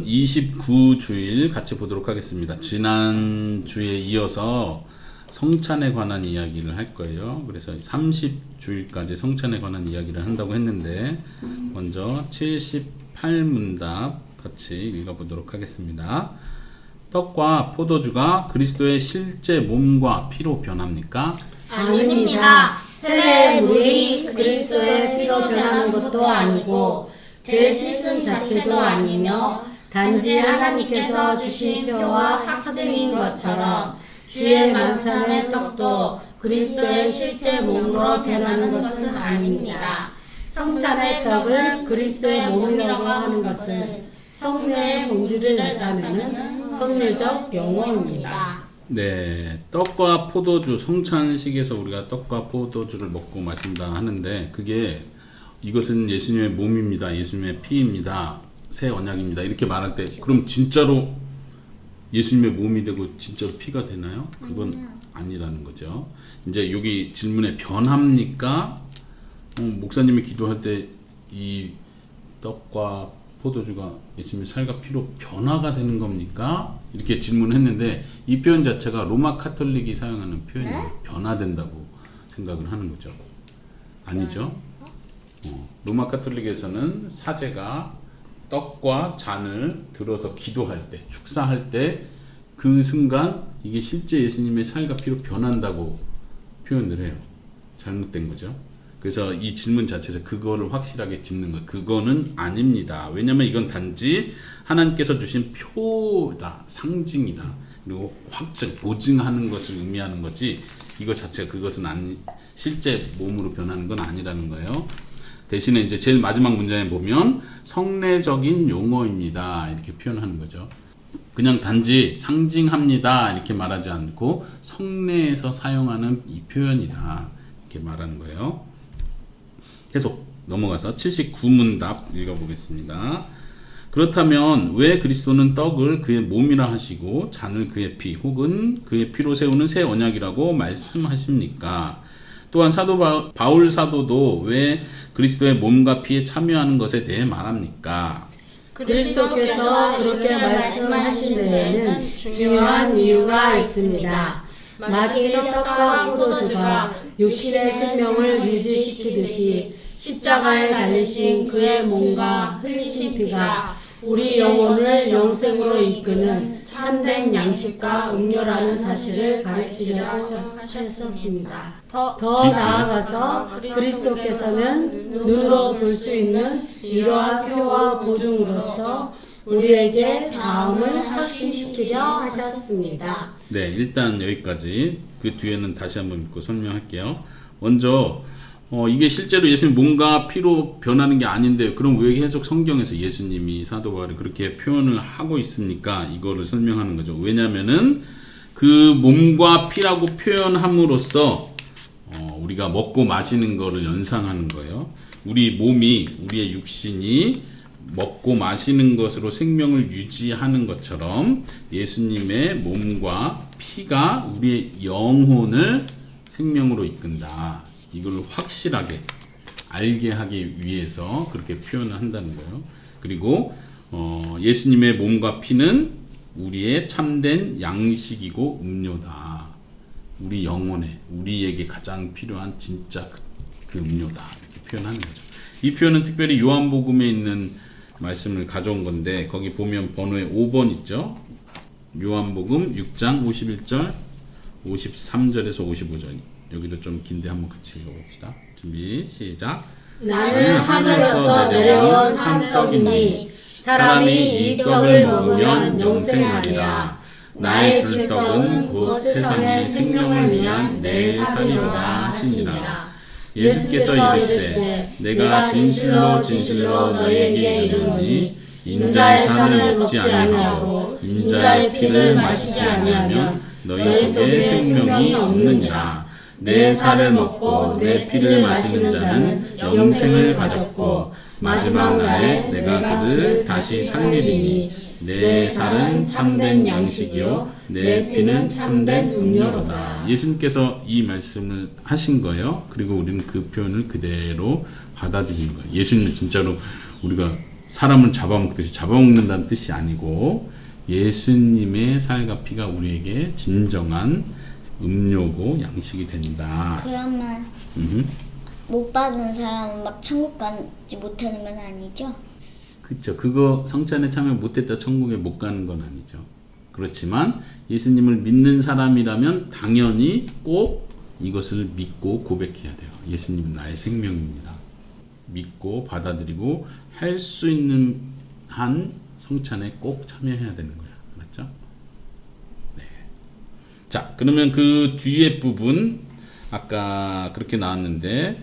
29주일 같이 보도록 하겠습니다. 지난주에 이어서 성찬에 관한 이야기를 할 거예요. 그래서 30주일까지 성찬에 관한 이야기를 한다고 했는데 먼저 78문답 같이 읽어보도록 하겠습니다. 떡과 포도주가 그리스도의 실제 몸과 피로 변합니까? 아닙니다. 세례의 물이 그리스도의 피로 변하는 것도 아니고 제 씻음 자체도 아니며 단지 하나님께서 주신 표와 확증인 것처럼 주의 만찬의 떡도 그리스도의 실제 몸으로 변하는 것은 아닙니다. 성찬의 떡을 그리스도의 몸이라고 하는 것은 성례의 본질을 내다면은 성례적 용어입니다. 네, 떡과 포도주, 성찬식에서 우리가 떡과 포도주를 먹고 마신다 하는데 그게 이것은 예수님의 몸입니다, 예수님의 피입니다, 새 언약입니다 이렇게 말할 때 그럼 진짜로 예수님의 몸이 되고 진짜로 피가 되나요? 그건 아니라는 거죠. 이제 여기 질문에 변합니까? 목사님이 기도할 때 이 떡과 포도주가 예수님의 살과 피로 변화가 되는 겁니까? 이렇게 질문했는데 이 표현 자체가 로마 카톨릭이 사용하는 표현이에요. 변화된다고 생각을 하는 거죠. 아니죠? 로마 카톨릭에서는 사제가 떡과 잔을 들어서 기도할 때, 축사할 때 그 순간 이게 실제 예수님의 살과 피로 변한다고 표현을 해요. 잘못된 거죠. 그래서 이 질문 자체에서 그거를 확실하게 짚는 것, 그거는 아닙니다. 왜냐하면 이건 단지 하나님께서 주신 표다, 상징이다. 그리고 확증, 보증하는 것을 의미하는 거지 이거 자체가 그것은 실제 몸으로 변하는 건 아니라는 거예요. 대신에 이제 제일 마지막 문장에 보면 성례적인 용어입니다. 이렇게 표현하는 거죠. 그냥 단지 상징합니다. 이렇게 말하지 않고 성례에서 사용하는 이 표현이다. 이렇게 말하는 거예요. 계속 넘어가서 79문답 읽어보겠습니다. 그렇다면 왜 그리스도는 떡을 그의 몸이라 하시고 잔을 그의 피 혹은 그의 피로 세우는 새 언약이라고 말씀하십니까? 또한 바울 사도도 왜 그리스도의 몸과 피에 참여하는 것에 대해 말합니까? 그리스도께서 그렇게 말씀하신 데에는 중요한 이유가 있습니다. 마치 떡과 포도주가 육신의 생명을 유지시키듯이 십자가에 달리신 그의 몸과 흘리신 피가 우리 영혼을 영생으로 이끄는 참된 양식과 음료라는 사실을 가르치려고 하셨습니다. 더 나아가서 그리스도께서는 눈으로 볼 수 있는 이러한 표와 보증으로서 우리에게 다음을 확신시키려 하셨습니다. 네, 일단 여기까지. 그 뒤에는 다시 한번 읽고 설명할게요. 먼저 이게 실제로 예수님 몸과 피로 변하는 게 아닌데 그럼 왜 계속 성경에서 예수님이 사도 바울이 그렇게 표현을 하고 있습니까? 이거를 설명하는 거죠. 왜냐면은 그 몸과 피라고 표현함으로써 우리가 먹고 마시는 거를 연상하는 거예요. 우리 몸이, 우리의 육신이 먹고 마시는 것으로 생명을 유지하는 것처럼 예수님의 몸과 피가 우리의 영혼을 생명으로 이끈다. 이걸 확실하게 알게 하기 위해서 그렇게 표현을 한다는 거예요. 그리고 예수님의 몸과 피는 우리의 참된 양식이고 음료다. 우리 영혼에, 우리에게 가장 필요한 진짜 그 음료다. 이렇게 표현하는 거죠. 이 표현은 특별히 요한복음에 있는 말씀을 가져온 건데 거기 보면 번호에 5번 있죠. 요한복음 6장 51절 53절에서 55절 여기도 좀 긴데 한번 같이 읽어봅시다. 준비 시작. 나는 하늘에서 내려온 산떡이니 사람이 이 떡을 먹으면 영생하리라. 나의 줄 떡은 곧 세상의 생명을 위한 내 살이로다 하시니라. 예수께서 이르시되 내가 진실로 진실로 너희에게 이르노니 인자의 살을 먹지 아니하고 인자의 피를 마시지 아니하면 너희 속에 생명이 없느니라. 내 살을 먹고 내 피를 마시는 자는 영생을 가졌고 마지막 날에 내가 그를 다시 살리리니 내 살은 참된 양식이요 내 피는 참된 음료로다. 예수님께서 이 말씀을 하신 거예요. 그리고 우리는 그 표현을 그대로 받아들이는 거예요. 예수님은 진짜로 우리가 사람을 잡아먹듯이 잡아먹는다는 뜻이 아니고 예수님의 살과 피가 우리에게 진정한 음료고 양식이 된다. 그러면 못 받은 사람은 막 천국 가지 못하는 건 아니죠? 그쵸. 그거 성찬에 참여 못했다 천국에 못 가는 건 아니죠. 그렇지만 예수님을 믿는 사람이라면 당연히 꼭 이것을 믿고 고백해야 돼요. 예수님은 나의 생명입니다. 믿고 받아들이고 할 수 있는 한 성찬에 꼭 참여해야 되는 거야. 맞죠? 네. 자, 그러면 그 뒤에 부분 아까 그렇게 나왔는데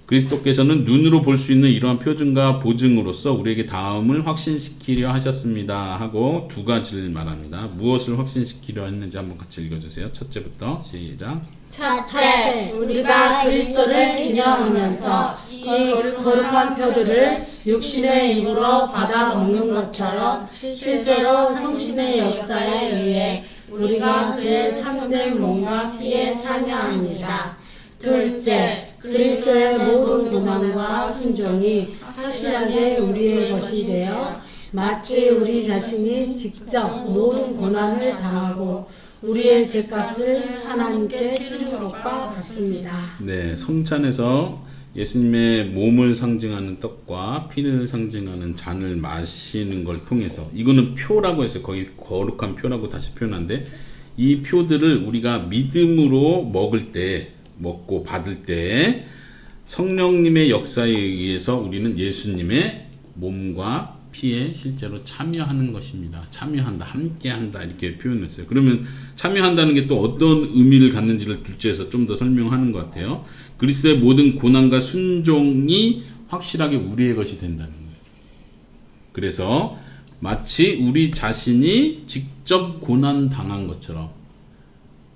그리스도께서는 눈으로 볼 수 있는 이러한 표징과 보증으로서 우리에게 다음을 확신시키려 하셨습니다 하고 두 가지를 말합니다. 무엇을 확신시키려 했는지 한번 같이 읽어주세요. 첫째부터 시작. 첫째, 우리가 그리스도를 기념하면서 이 거룩한 표들을 육신의 입으로 받아 먹는 것처럼 실제로 성신의 역사에 의해 우리가 그의 참된 몸과 피에 참여합니다. 둘째, 그리스도의 모든 고난과 순종이 확실하게 우리의 것이 되어 마치 우리 자신이 직접 모든 고난을 당하고 우리의 죄값을 하나님께 치른 것과 같습니다. 네, 성찬에서 예수님의 몸을 상징하는 떡과 피를 상징하는 잔을 마시는 걸 통해서 이거는 표라고 해서 거기 거룩한 표라고 다시 표현하는데 이 표들을 우리가 믿음으로 먹고 받을 때 성령님의 역사에 의해서 우리는 예수님의 몸과 피에 실제로 참여하는 것입니다. 참여한다, 함께한다 이렇게 표현했어요. 그러면 참여한다는 게 또 어떤 의미를 갖는지를 둘째에서 좀 더 설명하는 것 같아요. 그리스도의 모든 고난과 순종이 확실하게 우리의 것이 된다는 거예요. 그래서 마치 우리 자신이 직접 고난 당한 것처럼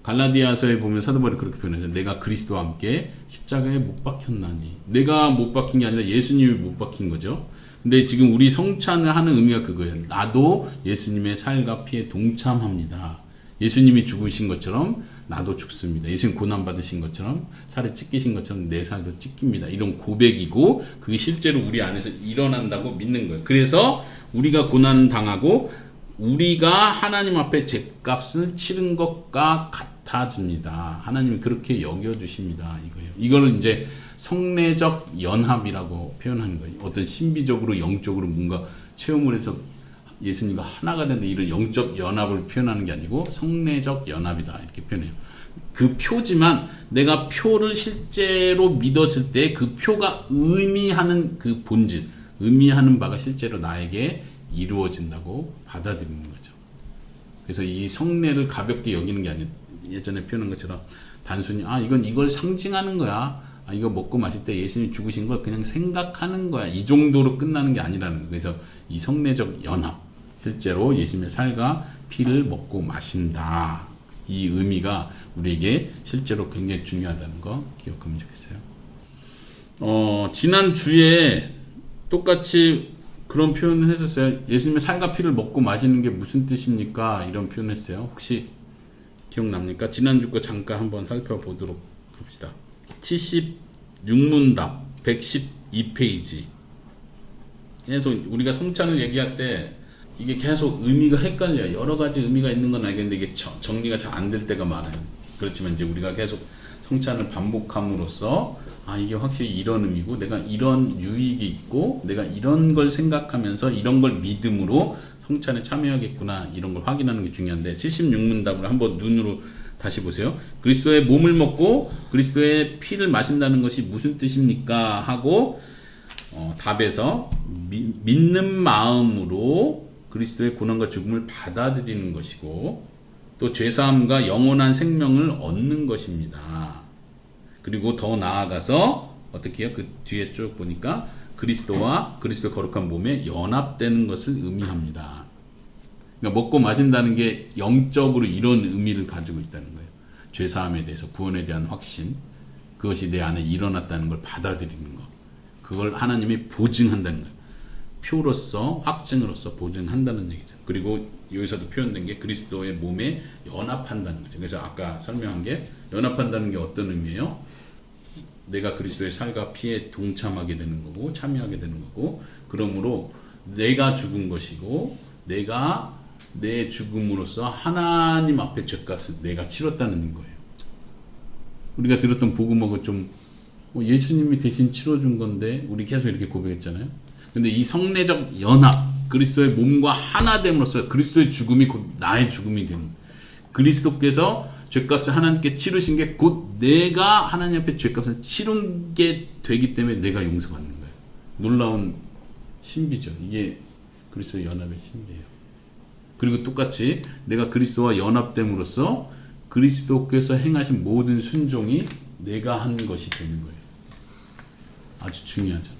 갈라디아서에 보면 사도 바울이 그렇게 표현해요. 내가 그리스도와 함께 십자가에 못 박혔나니. 내가 못 박힌 게 아니라 예수님이 못 박힌 거죠. 근데 지금 우리 성찬을 하는 의미가 그거예요. 나도 예수님의 살과 피에 동참합니다. 예수님이 죽으신 것처럼 나도 죽습니다. 예수님 고난 받으신 것처럼 살에 찢기신 것처럼 내 살도 찢깁니다. 이런 고백이고 그게 실제로 우리 안에서 일어난다고 믿는 거예요. 그래서 우리가 고난 당하고 우리가 하나님 앞에 죄값을 치른 것과 같아집니다. 하나님이 그렇게 여겨주십니다. 이거예요. 이걸 이제 성례적 연합이라고 표현하는 거예요. 어떤 신비적으로 영적으로 뭔가 체험을 해서 예수님과 하나가 되는 이런 영적 연합을 표현하는 게 아니고 성례적 연합이다 이렇게 표현해요. 그 표지만 내가 표를 실제로 믿었을 때 그 표가 의미하는 그 본질, 의미하는 바가 실제로 나에게 이루어진다고 받아들이는 거죠. 그래서 이 성례를 가볍게 여기는 게 아니에요. 예전에 표현한 것처럼 단순히 이걸 상징하는 거야. 이거 먹고 마실 때 예수님이 죽으신 걸 그냥 생각하는 거야. 이 정도로 끝나는 게 아니라는 거예요. 그래서 이 성례적 연합, 실제로 예수님의 살과 피를 먹고 마신다. 이 의미가 우리에게 실제로 굉장히 중요하다는 거 기억하면 좋겠어요. 지난 주에 똑같이 그런 표현을 했었어요. 예수님의 살과 피를 먹고 마시는 게 무슨 뜻입니까? 이런 표현을 했어요. 혹시 기억납니까? 지난주 거 잠깐 한번 살펴보도록 합시다. 76문답 112페이지. 계속 우리가 성찬을 얘기할 때 이게 계속 의미가 헷갈려요. 여러 가지 의미가 있는 건 알겠는데 이게 정리가 잘 안 될 때가 많아요. 그렇지만 이제 우리가 계속 성찬을 반복함으로써 이게 확실히 이런 의미고 내가 이런 유익이 있고 내가 이런 걸 생각하면서 이런 걸 믿음으로 성찬에 참여하겠구나 이런 걸 확인하는 게 중요한데 76문답을 한번 눈으로 다시 보세요. 그리스도의 몸을 먹고 그리스도의 피를 마신다는 것이 무슨 뜻입니까? 하고 답에서 믿는 마음으로 그리스도의 고난과 죽음을 받아들이는 것이고 또 죄사함과 영원한 생명을 얻는 것입니다. 그리고 더 나아가서 어떻게 해요? 그 뒤에 쭉 보니까 그리스도와 그리스도의 거룩한 몸에 연합되는 것을 의미합니다. 그러니까 먹고 마신다는 게 영적으로 이런 의미를 가지고 있다는 거예요. 죄사함에 대해서 구원에 대한 확신, 그것이 내 안에 일어났다는 걸 받아들이는 것, 그걸 하나님이 보증한다는 거예요. 표로서 확증으로서 보증한다는 얘기죠. 그리고 여기서도 표현된 게 그리스도의 몸에 연합한다는 거죠. 그래서 아까 설명한 게 연합한다는 게 어떤 의미예요? 내가 그리스도의 살과 피에 동참하게 되는 거고 참여하게 되는 거고 그러므로 내가 죽은 것이고 내가 내 죽음으로써 하나님 앞에 죄값을 내가 치렀다는 거예요. 우리가 들었던 복음하고 좀 예수님이 대신 치러준 건데 우리 계속 이렇게 고백했잖아요. 근데 이 성례적 연합, 그리스도의 몸과 하나됨으로써 그리스도의 죽음이 곧 나의 죽음이 되는 거예요. 그리스도께서 죄값을 하나님께 치르신 게 곧 내가 하나님 앞에 죄값을 치른 게 되기 때문에 내가 용서받는 거예요. 놀라운 신비죠. 이게 그리스도의 연합의 신비예요. 그리고 똑같이 내가 그리스도와 연합됨으로써 그리스도께서 행하신 모든 순종이 내가 한 것이 되는 거예요. 아주 중요하죠.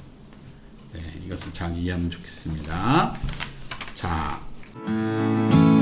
네, 이것을 잘 이해하면 좋겠습니다. 자.